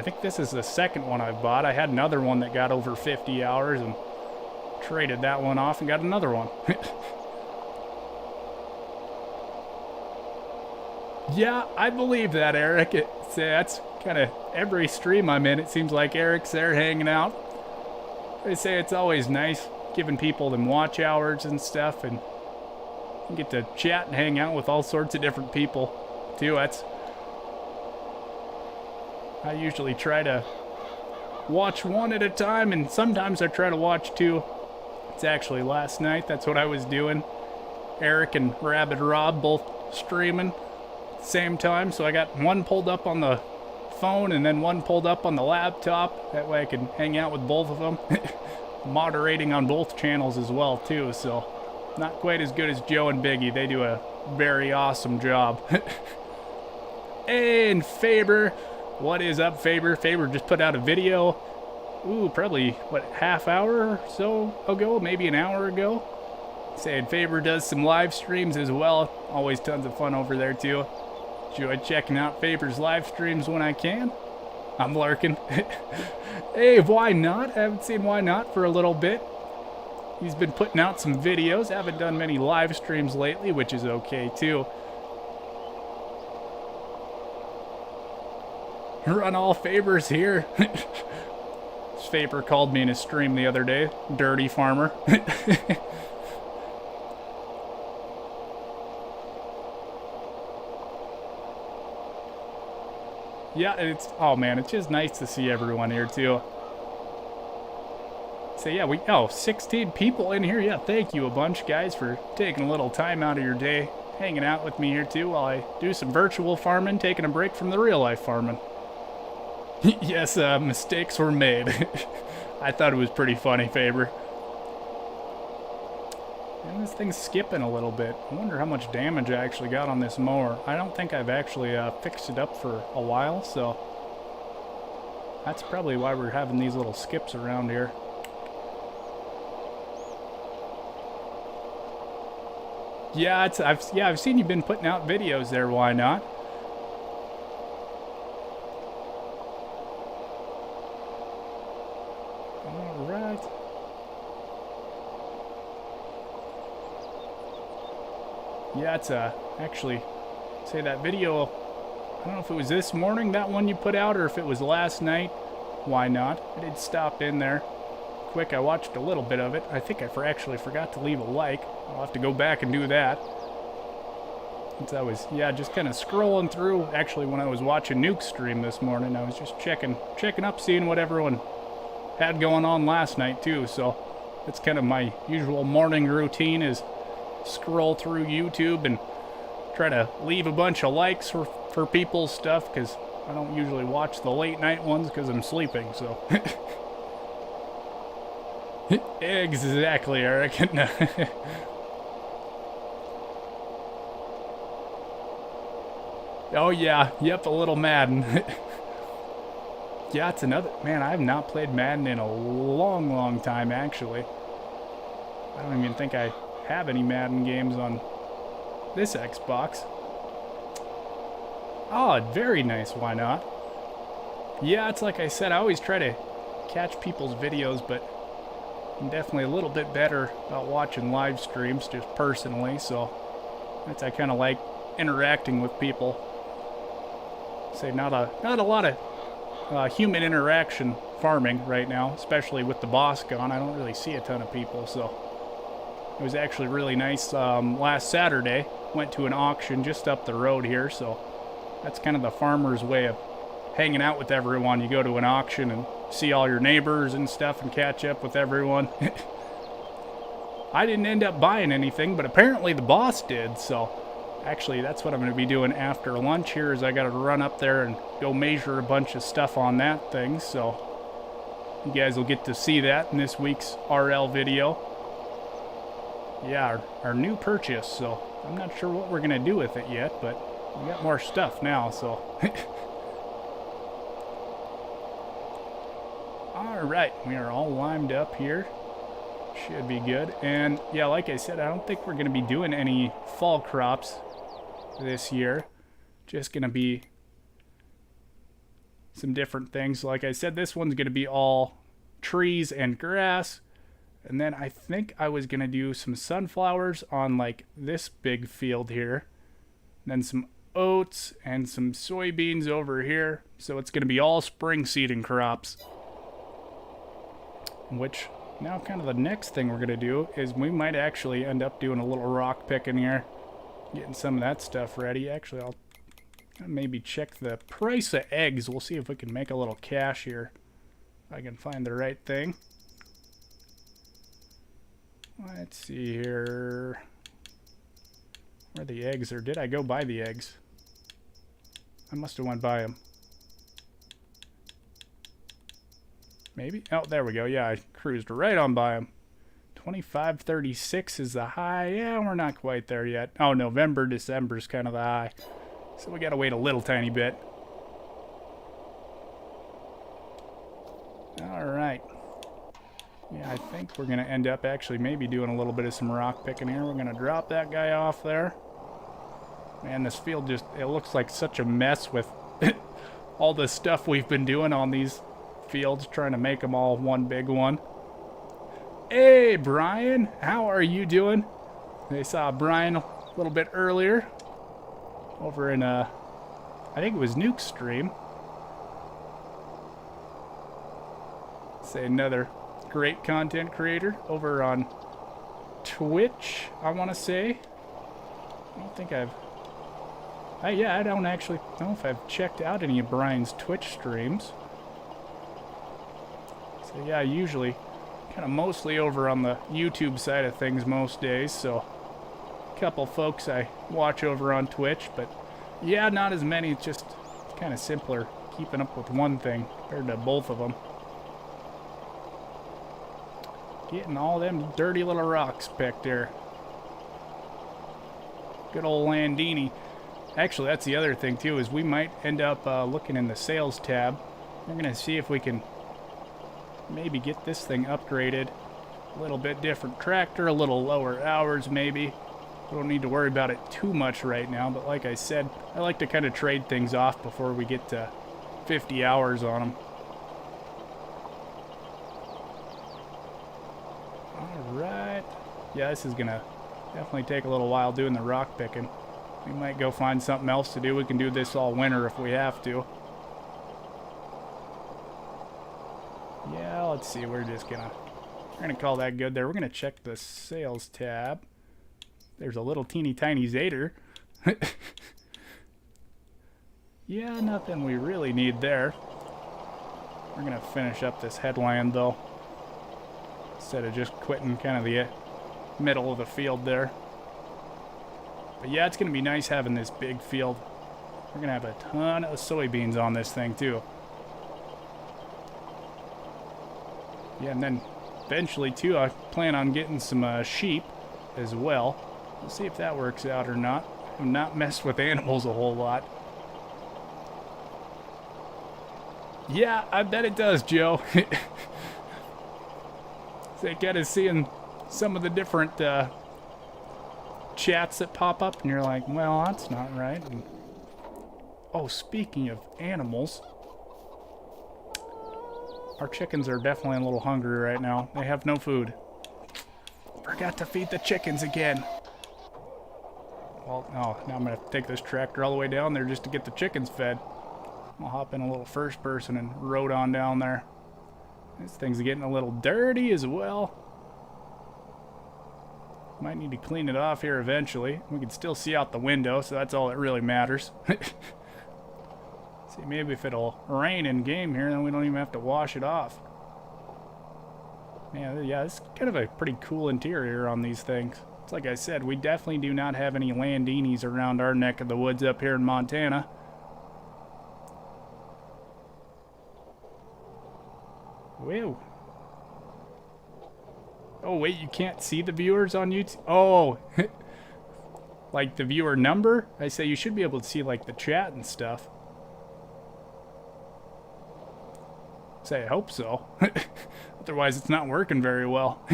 think this is the second one I've bought. I had another one that got over 50 hours and traded that one off and got another one. Yeah, I believe that, Eric. That's kind of every stream I'm in. It seems like Eric's there hanging out. They say it's always nice giving people them watch hours and stuff, and you get to chat and hang out with all sorts of different people too. I usually try to watch one at a time, and sometimes I try to watch two. It's actually last night, that's what I was doing. Eric and Rabid Rob both streaming at the same time, so I got one pulled up on the phone and then one pulled up on the laptop. That way I can hang out with both of them. Moderating on both channels as well too, so not quite as good as Joe and Biggie. They do a very awesome job. And Faber, what is up, Faber? Faber just put out a video, probably, half hour or so ago, maybe an hour ago. Saying Faber does some live streams as well. Always tons of fun over there too. Enjoy checking out Faber's live streams when I can. I'm lurking. Hey, why not? I haven't seen Why Not for a little bit. He's been putting out some videos. Haven't done many live streams lately, which is okay too. Run all Faber's here. Faber called me in his stream the other day. Dirty farmer. Yeah, oh man, it's just nice to see everyone here too. So yeah, 16 people in here. Yeah, thank you a bunch, guys, for taking a little time out of your day, hanging out with me here too while I do some virtual farming, taking a break from the real life farming. Yes, mistakes were made. I thought it was pretty funny, Faber. And this thing's skipping a little bit. I wonder how much damage I actually got on this mower. I don't think I've actually fixed it up for a while, so that's probably why we're having these little skips around here. Yeah, I've seen you've been putting out videos there. Why not? All right. Yeah, it's actually, say that video, I don't know if it was this morning, that one you put out, or if it was last night. Why not? I did stop in there quick. I watched a little bit of it. I think I actually forgot to leave a like. I'll have to go back and do that. Since I was, yeah, just kind of scrolling through. Actually, when I was watching Nuke's stream this morning, I was just checking up, seeing what everyone had going on last night too. So that's kind of my usual morning routine, is scroll through YouTube and try to leave a bunch of likes for people's stuff, because I don't usually watch the late night ones because I'm sleeping. So exactly, Eric. Oh yeah, yep, a little Madden. Yeah, it's another, man, I have not played Madden in a long time, actually. I don't even think I have any Madden games on this Xbox. Oh, very nice, why not? Yeah, it's like I said, I always try to catch people's videos, but I'm definitely a little bit better about watching live streams, just personally, so that's, I kind of like interacting with people. Say not a lot of human interaction farming right now, especially with the boss gone. I don't really see a ton of people, so it was actually really nice. Last Saturday, went to an auction just up the road here, so that's kind of the farmer's way of hanging out with everyone. You go to an auction and see all your neighbors and stuff and catch up with everyone. I didn't end up buying anything, but apparently the boss did, so actually that's what I'm going to be doing after lunch here, is I got to run up there and go measure a bunch of stuff on that thing, so you guys will get to see that in this week's RL video. Yeah, our new purchase, so I'm not sure what we're going to do with it yet, but we got more stuff now, so. Alright, we are all limed up here. Should be good. And yeah, like I said, I don't think we're going to be doing any fall crops this year. Just going to be some different things. Like I said, this one's going to be all trees and grass. And then I think I was going to do some sunflowers on like this big field here. And then some oats and some soybeans over here. So it's going to be all spring seeding crops. Which, now kind of the next thing we're going to do is we might actually end up doing a little rock picking here. Getting some of that stuff ready. Actually, I'll maybe check the price of eggs. We'll see if we can make a little cash here. If I can find the right thing. Let's see here. Where the eggs are. Did I go buy the eggs? I must have went by them. Maybe? Oh, there we go. Yeah, I cruised right on by them. 25.36 is the high. Yeah, we're not quite there yet. Oh, November, December is kind of the high. So we got to wait a little tiny bit. All right. Yeah, I think we're going to end up actually maybe doing a little bit of some rock picking here. We're going to drop that guy off there. Man, this field just, it looks like such a mess with all the stuff we've been doing on these fields, trying to make them all one big one. Hey, Brian, how are you doing? I saw Brian a little bit earlier over in, I think it was Nuke's stream. Say another great content creator over on Twitch, I want to say. I don't think I've... yeah, I don't actually know if I've checked out any of Brian's Twitch streams. So yeah, usually kind of mostly over on the YouTube side of things most days, so a couple folks I watch over on Twitch, but yeah, not as many. It's just kind of simpler keeping up with one thing compared to both of them. Getting all them dirty little rocks picked there. Good old Landini. Actually, that's the other thing too, is we might end up looking in the sales tab. We're going to see if we can maybe get this thing upgraded. A little bit different tractor, a little lower hours maybe. We don't need to worry about it too much right now, but like I said, I like to kind of trade things off before we get to 50 hours on them. Alright. Yeah, this is going to Definitely take a little while doing the rock picking. We might go find something else to do. We can do this all winter if we have to. Yeah, let's see. We're gonna call that good there. We're gonna check the sales tab. There's a little teeny tiny Zader. Yeah, nothing we really need there. We're gonna finish up this headland though, instead of just quitting kind of the middle of the field there. But yeah, it's gonna be nice having this big field. We're gonna have a ton of soybeans on this thing too. Yeah, and then eventually too, I plan on getting some sheep as well. We'll see if that works out or not. I've not messed with animals a whole lot. Yeah, I bet it does, Joe. So kind of seeing some of the different chats that pop up, and you're like, well, that's not right. And, oh, speaking of animals, our chickens are definitely a little hungry right now. They have no food. Forgot to feed the chickens again. Well, no, now I'm going to take this tractor all the way down there just to get the chickens fed. I'll hop in a little first person and road on down there. This thing's getting a little dirty as well. Might need to clean it off here eventually. We can still see out the window, so that's all that really matters. See, maybe if it'll rain in game here, then we don't even have to wash it off. Man, yeah, it's kind of a pretty cool interior on these things. It's like I said, we definitely do not have any Landinis around our neck of the woods up here in Montana. Whoa. Oh, wait, you can't see the viewers on YouTube? Oh, like the viewer number? I say you should be able to see, like, the chat and stuff. Say, I hope so. Otherwise, it's not working very well.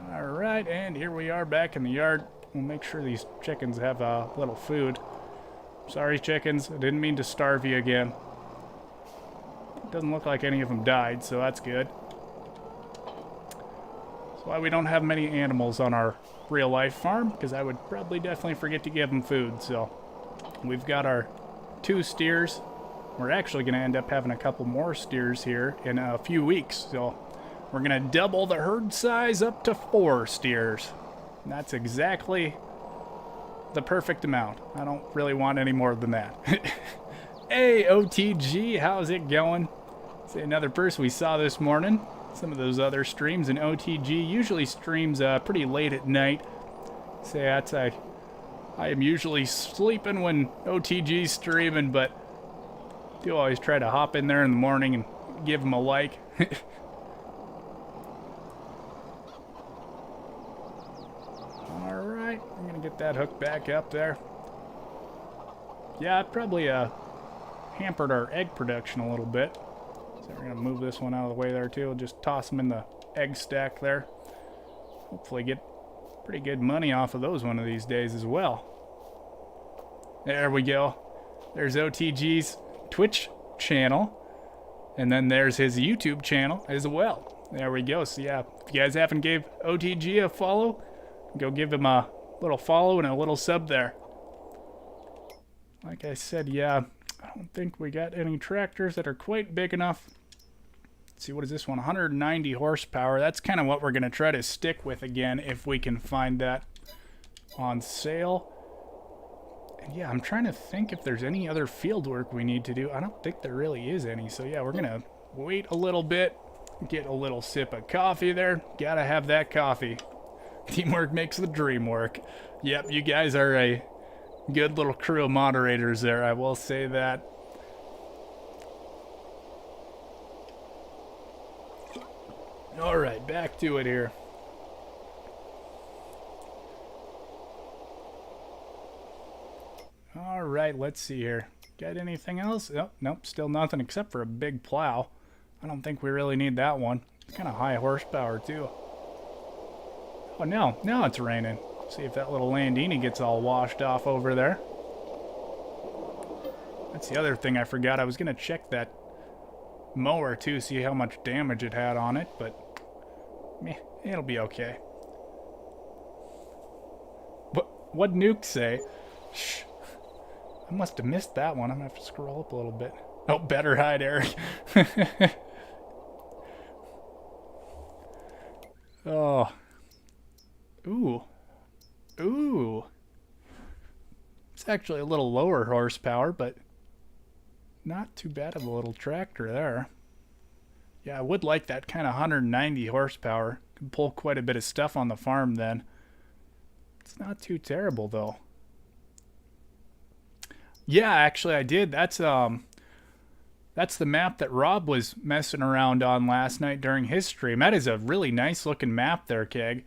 Alright, and here we are back in the yard. We'll make sure these chickens have a little food. Sorry, chickens. I didn't mean to starve you again. Doesn't look like any of them died, so that's good. That's why we don't have many animals on our real-life farm, because I would probably definitely forget to give them food. So we've got our 2 steers. We're actually going to end up having a couple more steers here in a few weeks. So we're going to double the herd size up to 4 steers. And that's exactly the perfect amount. I don't really want any more than that. Hey, OTG, how's it going? See, another person we saw this morning. Some of those other streams, and OTG usually streams pretty late at night. Say that's I am usually sleeping when OTG's streaming, but do always try to hop in there in the morning and give him a like. Alright, I'm gonna get that hook back up there. Yeah, it probably hampered our egg production a little bit. So we're gonna move this one out of the way there too. We'll just toss them in the egg stack there. Hopefully get pretty good money off of those one of these days as well. There we go. There's OTG's Twitch channel. And then there's his YouTube channel as well. There we go. So yeah, if you guys haven't gave OTG a follow, go give him a little follow and a little sub there. Like I said, yeah, I don't think we got any tractors that are quite big enough. Let's see, what is this one? 190 horsepower. That's kind of what we're going to try to stick with again if we can find that on sale. And yeah, I'm trying to think if there's any other field work we need to do. I don't think there really is any. So yeah, we're going to wait a little bit, get a little sip of coffee there. Gotta have that coffee. Teamwork makes the dream work. Yep, you guys are a good little crew of moderators there, I will say that. Alright, back to it here. Alright, let's see here. Got anything else? Oh, nope, still nothing except for a big plow. I don't think we really need that one. It's kind of high horsepower too. Oh, now it's raining. See if that little Landini gets all washed off over there. That's the other thing I forgot. I was going to check that mower too, see how much damage it had on it, but It'll be okay. What'd Nuke say? Shh. I must have missed that one. I'm gonna have to scroll up a little bit. Oh, better hide, Eric. Oh. Ooh. Ooh. It's actually a little lower horsepower, but not too bad of a little tractor there. Yeah, I would like that kind of 190 horsepower. Can pull quite a bit of stuff on the farm then. It's not too terrible though. Yeah, actually I did. That's the map that Rob was messing around on last night during his stream. That is a really nice looking map there, Keg.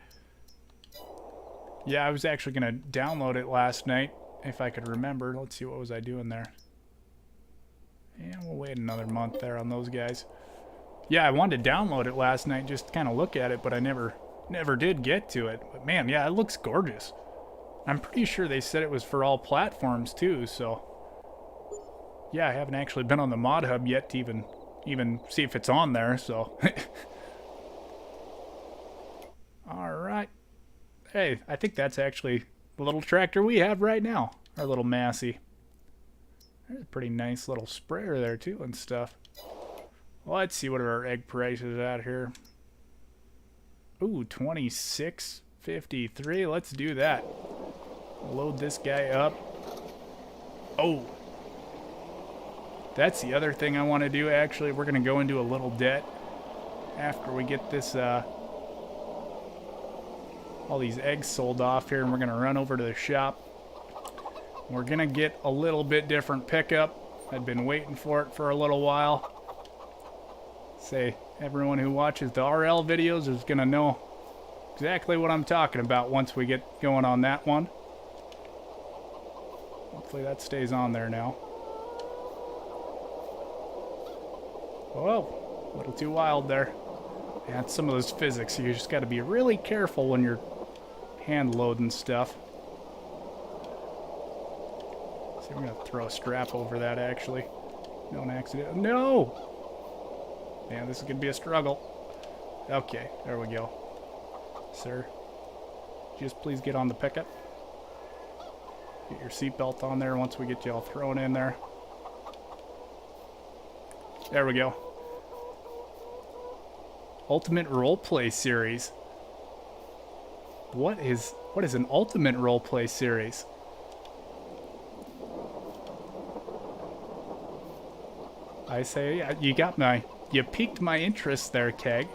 Yeah, I was actually gonna download it last night if I could remember. Let's see, what was I doing there? Yeah, we'll wait another month there on those guys. Yeah, I wanted to download it last night just to kind of look at it, but I never did get to it. But man, yeah, it looks gorgeous. I'm pretty sure they said it was for all platforms too, so yeah, I haven't actually been on the mod hub yet to even see if it's on there, so all right. Hey, I think that's actually the little tractor we have right now, our little Massey. There's a pretty nice little sprayer there too and stuff. Well, let's see what our egg price is at here. Ooh, 26.53. Let's do that. Load this guy up. Oh, that's the other thing I want to do. Actually, we're gonna go into a little debt after we get this all these eggs sold off here, and we're gonna run over to the shop. We're gonna get a little bit different pickup. I've been waiting for it for a little while. Say, everyone who watches the RL videos is gonna know exactly what I'm talking about once we get going on that one. Hopefully that stays on there now. Whoa, a little too wild there. Yeah, it's some of those physics. You just got to be really careful when you're hand loading stuff. So we're gonna throw a strap over that actually. Don't accident. No! Yeah, this is gonna be a struggle. Okay, there we go. Sir, just please get on the pickup. Get your seatbelt on there once we get you all thrown in there. There we go. Ultimate Roleplay Series. What is an Ultimate Roleplay Series? I say, you piqued my interest there, Keg.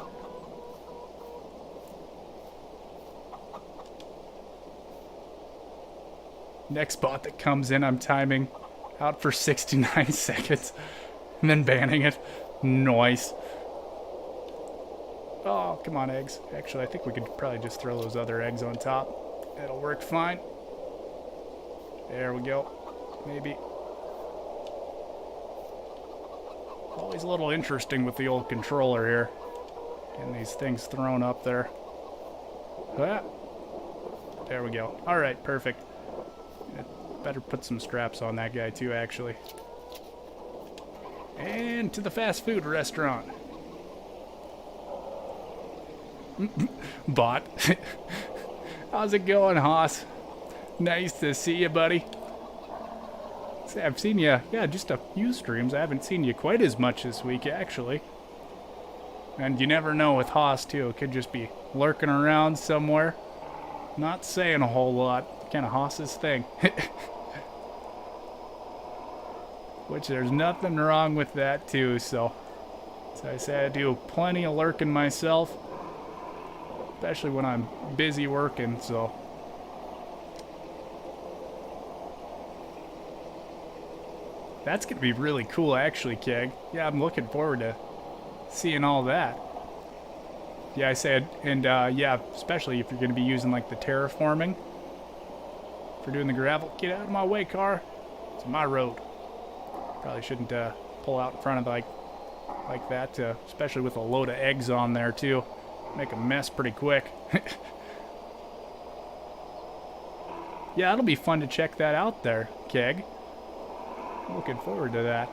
Next bot that comes in, I'm timing out for 69 seconds and then banning it. Nice. Oh, come on, eggs. Actually, I think we could probably just throw those other eggs on top. That'll work fine. There we go. Maybe. Always a little interesting with the old controller here. Getting these things thrown up there. Ah. There we go. Alright, perfect. Better put some straps on that guy too, actually. And to the fast food restaurant. Bot. How's it going, Haas? Nice to see you, buddy. I've seen you, yeah, just a few streams. I haven't seen you quite as much this week, actually. And you never know with Haas, too. It could just be lurking around somewhere. Not saying a whole lot. Kind of Haas's thing. Which there's nothing wrong with that, too, so. As I say, I do plenty of lurking myself. Especially when I'm busy working, so. That's going to be really cool, actually, Keg. Yeah, I'm looking forward to seeing all that. Yeah, I said, and yeah, especially if you're going to be using, like, the terraforming for doing the gravel. Get out of my way, car. It's my road. Probably shouldn't pull out in front of, like that, especially with a load of eggs on there, too. Make a mess pretty quick. Yeah, it'll be fun to check that out there, Keg. Looking forward to that.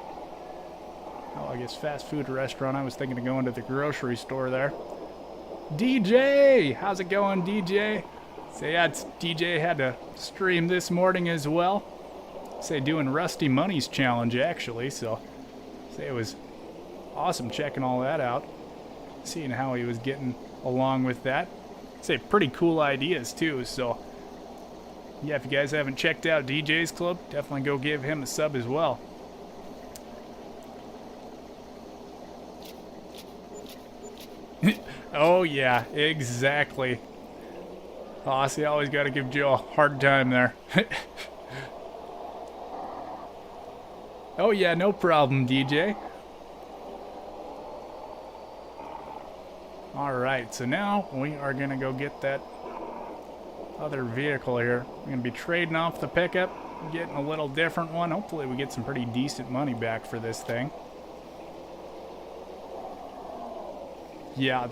Oh, I guess fast food restaurant. I was thinking of going to the grocery store there. DJ! How's it going, DJ? Say, yeah, it's DJ had to stream this morning as well. Say, doing Rusty Money's challenge, actually, so say it was awesome checking all that out. Seeing how he was getting along with that. Say, pretty cool ideas, too, so yeah, if you guys haven't checked out DJ's Club, definitely go give him a sub as well. Oh yeah, exactly. Oh, see, I always gotta give Joe a hard time there. Oh yeah, no problem, DJ. Alright, so now we are gonna go get that other vehicle here. We're gonna be trading off the pickup, getting a little different one. Hopefully we get some pretty decent money back for this thing. Yeah,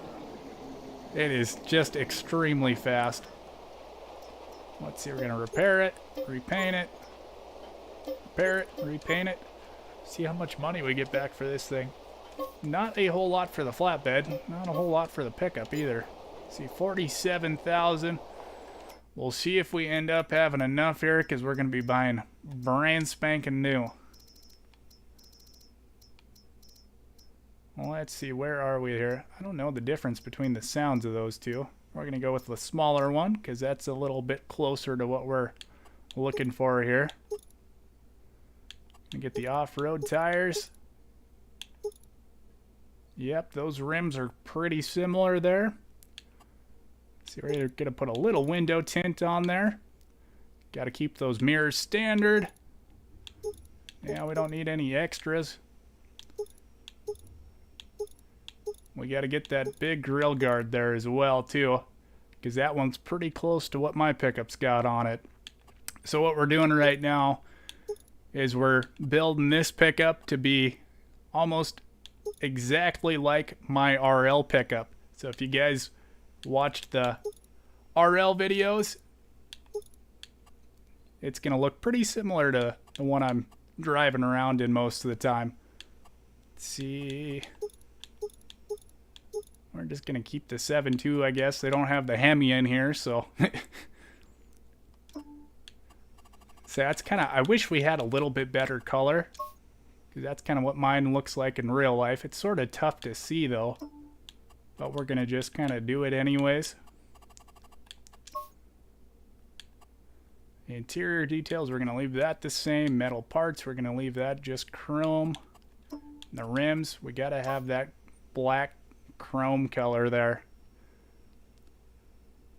it is just extremely fast. Let's see, we're gonna repair it, repaint it, repair it, repaint it. See how much money we get back for this thing. Not a whole lot for the flatbed, not a whole lot for the pickup either. See, 47,000. We'll see if we end up having enough here, because we're gonna be buying brand spanking new. Well, let's see, where are we here? I don't know the difference between the sounds of those two. We're going to go with the smaller one, because that's a little bit closer to what we're looking for here. Get the off-road tires. Yep, those rims are pretty similar there. See, we're going to put a little window tint on there. Got to keep those mirrors standard. Yeah, we don't need any extras. We got to get that big grill guard there as well, too, because that one's pretty close to what my pickup's got on it. So what we're doing right now is we're building this pickup to be almost exactly like my RL pickup. So if you guys watched the RL videos, it's going to look pretty similar to the one I'm driving around in most of the time. Let's see... We're just going to keep the 7.2, I guess. They don't have the Hemi in here, so... So that's kind of... I wish we had a little bit better color, because that's kind of what mine looks like in real life. It's sort of tough to see, though. But we're going to just kind of do it anyways. The interior details, we're going to leave that the same. Metal parts, we're going to leave that just chrome. The rims, we got to have that black chrome color there.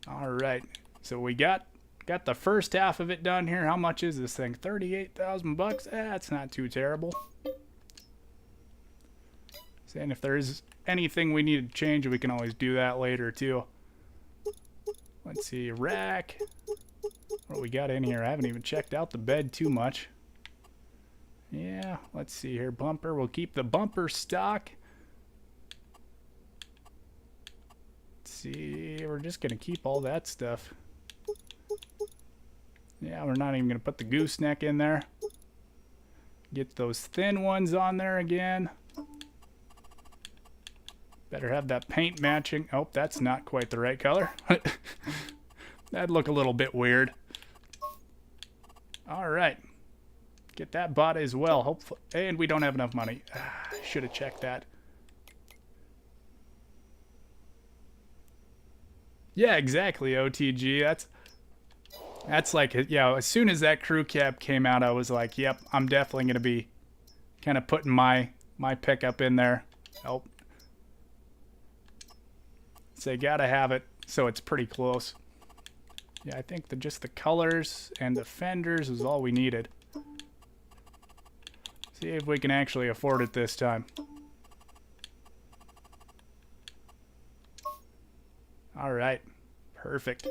All right, so we got the first half of it done here. How much is this thing? 38,000 bucks. That's not too terrible. And if there's anything we need to change, we can always do that later too. Let's see, rack. What we got in here? I haven't even checked out the bed too much. Yeah, let's see here. Bumper, we'll keep the bumper stock. See, we're just gonna keep all that stuff. Yeah, we're not even gonna put the gooseneck in there. Get those thin ones on there again. Better have that paint matching. Oh, that's not quite the right color. That'd look a little bit weird. All right, get that bought as well. Hopefully, and we don't have enough money. Should have checked that. Yeah, exactly, OTG. That's like, yeah, as soon as that crew cab came out, I was like, yep, I'm definitely going to be kind of putting my pickup in there. Oh. So you got to have it so it's pretty close. Yeah, I think just the colors and the fenders is all we needed. See if we can actually afford it this time. All right, perfect.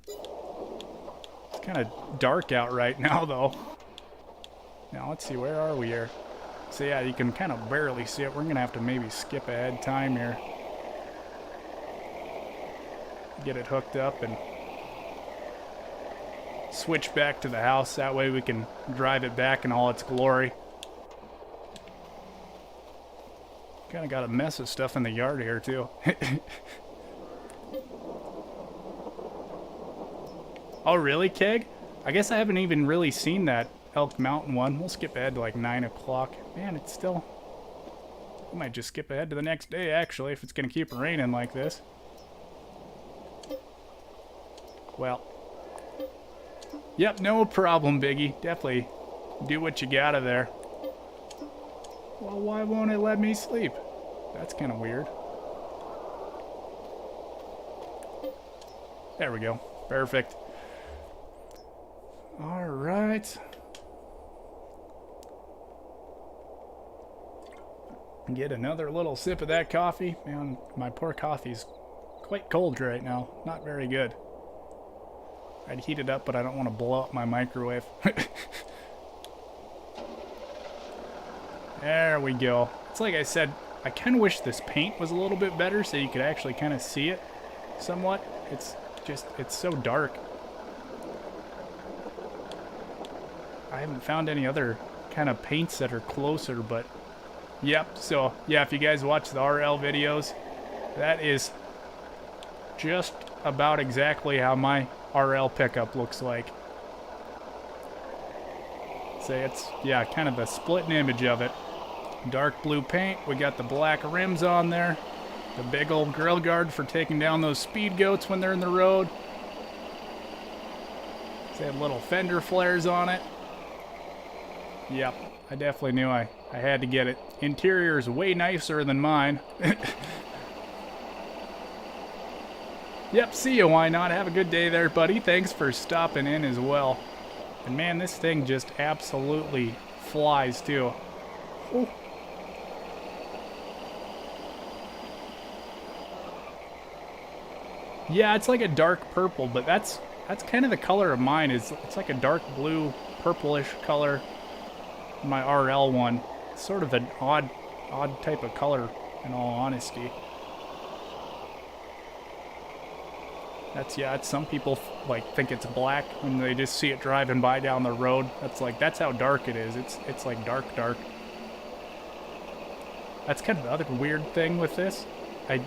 It's kind of dark out right now, though. Now, let's see, where are we here? So, yeah, you can kind of barely see it. We're going to have to maybe skip ahead time here. Get it hooked up and switch back to the house. That way we can drive it back in all its glory. Kind of got a mess of stuff in the yard here too. Oh really, Keg? I guess I haven't even really seen that Elk Mountain one. We'll skip ahead to like 9 o'clock. Man, it's still... We might just skip ahead to the next day, actually, if it's going to keep raining like this. Well. Yep, no problem, Biggie. Definitely do what you gotta there. Well, why won't it let me sleep? That's kind of weird. There we go. Perfect. All right. Get another little sip of that coffee. Man, my poor coffee's quite cold right now. Not very good. I'd heat it up, but I don't want to blow up my microwave. There we go. It's like I said, I kind of wish this paint was a little bit better so you could actually kind of see it somewhat. It's so dark. I haven't found any other kind of paints that are closer, but yep. So yeah, if you guys watch the RL videos, that is just about exactly how my RL pickup looks like. So it's, yeah, kind of a split image of it. Dark blue paint, we got the black rims on there, the big old grill guard for taking down those speed goats when they're in the road. They had little fender flares on it. Yep, I definitely knew I had to get it. Interior is way nicer than mine. Yep, see you, why not? Have a good day there, buddy. Thanks for stopping in as well. And man, this thing just absolutely flies too. Ooh. Yeah, it's like a dark purple, but that's kind of the color of mine. It's like a dark blue, purplish color. My RL one. It's sort of an odd type of color, in all honesty. It's some people like think it's black when they just see it driving by down the road. That's how dark it is. It's like dark. That's kind of the other weird thing with this. I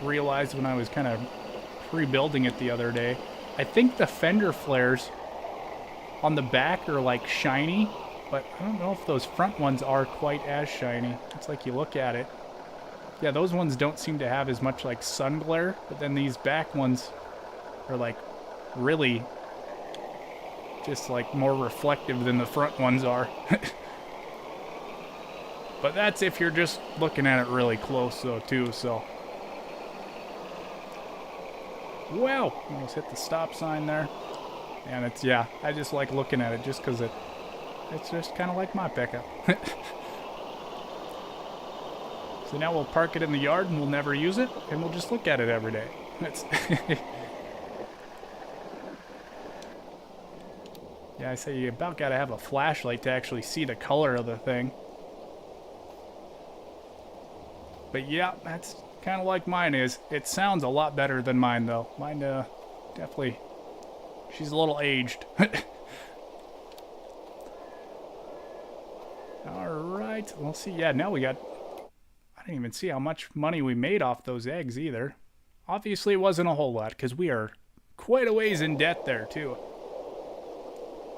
realized when I was kind of rebuilding it the other day. I think the fender flares on the back are like shiny, but I don't know if those front ones are quite as shiny. It's like you look at it. Yeah, those ones don't seem to have as much like sun glare, but then these back ones are like really just like more reflective than the front ones are. But that's if you're just looking at it really close though too, so. Wow, almost hit the stop sign there. And it's, yeah, I just like looking at it just because it's just kind of like my pickup. So now we'll park it in the yard and we'll never use it, and we'll just look at it every day. That's yeah, I say you about gotta have a flashlight to actually see the color of the thing. But yeah, that's kind of like mine is. It sounds a lot better than mine though. Mine definitely, she's a little aged. Alright, we'll see. Yeah, now we got, I didn't even see how much money we made off those eggs either. Obviously it wasn't a whole lot because we are quite a ways in debt there too.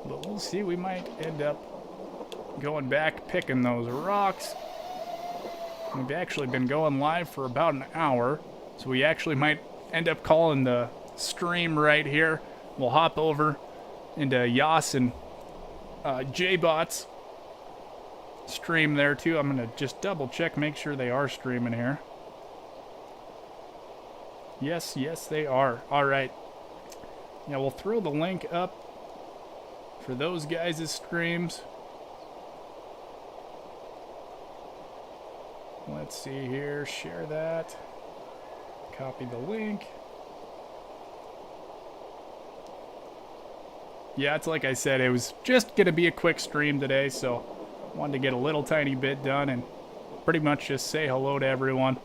But we'll see, we might end up going back picking those rocks. We've actually been going live for about an hour, so we actually might end up calling the stream right here. We'll hop over into Yas and J-Bot's stream there too. I'm gonna just double check, make sure they are streaming here. Yes, they are. Alright. Yeah, we'll throw the link up for those guys' streams. Let's see here, share that, copy the link. Yeah, it's like I said, it was just gonna be a quick stream today, so wanted to get a little tiny bit done and pretty much just say hello to everyone.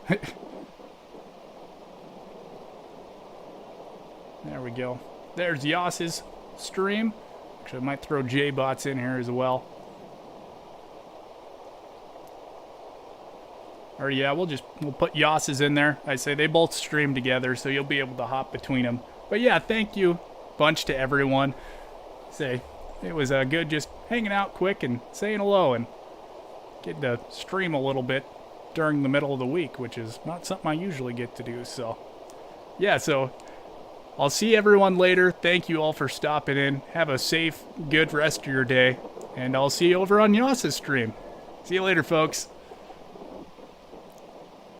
There we go. There's Yas's stream. Actually, I might throw J-Bots in here as well. Or yeah, we'll put Yoss's in there. I say they both stream together, so you'll be able to hop between them. But yeah, thank you bunch to everyone. Say it was good just hanging out quick and saying hello and getting to stream a little bit during the middle of the week, which is not something I usually get to do. So yeah, so I'll see everyone later. Thank you all for stopping in. Have a safe, good rest of your day, and I'll see you over on Yoss's stream. See you later, folks.